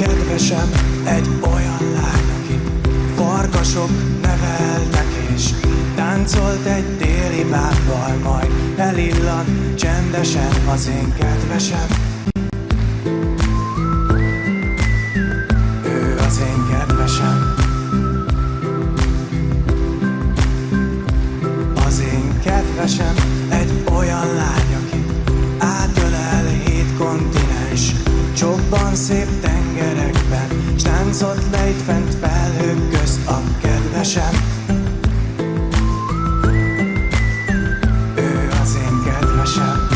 kedvesem egy olyan lány, aki farkasok nevelnek, és táncolt egy téli bábbal, majd elillan csendesen az én kedvesem. Ő az én kedvesem. Az én kedvesem egy olyan lány, aki átölel 7 kontinens, csobban szép tengerekben, s táncot lejt fent felhők közt a kedvesem. Ő az én kedvesem.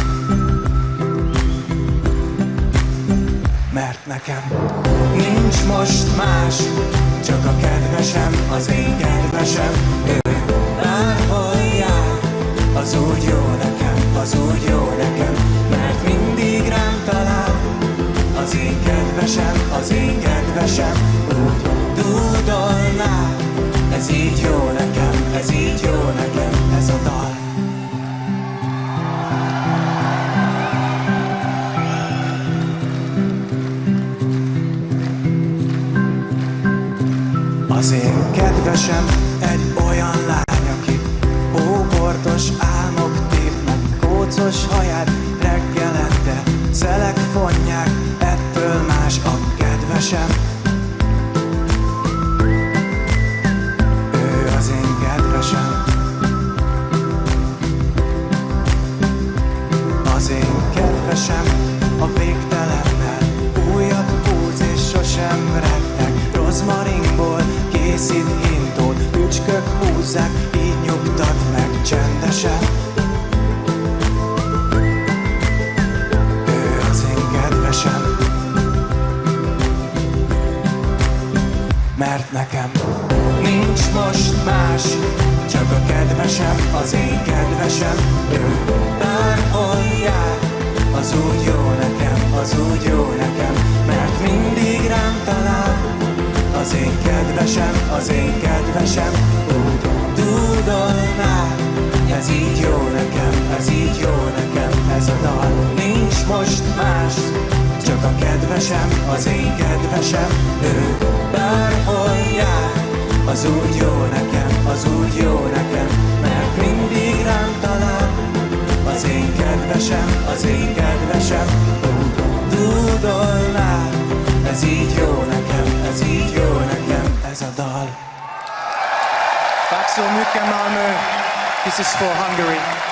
Mert nekem nincs most más, csak a kedvesem, az én kedvesem. Ő bárhol jár, az úgy jó nekem, az úgy jó nekem, mert mindig rám talál. Az én kedvesem, az én kedvesem, úgy dúdolnál. Ez így jó nekem, ez így jó nekem, ez a dal. Az én kedvesem egy olyan lány, aki hóbortos álmok tépnek, kócos haját reggelente szelek fonják, ettől más a kedvesem. Ő az én kedvesem. Az én kedvesem a végtelennel újat húz és sosem retteg, rozmaringból készít hintót, ücskök húzzák, így nyugtat meg csendesen. Ő az én kedvesem. Mert nekem nincs most más, csak a kedvesem, az én kedvesem. Ő bárhol jár, az úgy jó nekem, az úgy jó nekem, mert mindig rám talál. Az én kedvesem, az én kedvesem, úgy dúdolnál. Ez így jó nekem, ez így jó nekem, ez a dal. Nincs most más, csak a kedvesem, az én kedvesem. Ő bárhol jár, az úgy jó nekem, az úgy jó nekem, mert mindig rám talál. Az én kedvesem, az én kedvesem, úgy dúdolnál. Ez így jó nekem, ez így jó nekem, ez a dal. Tack så mycket Malmö. This is for Hungary.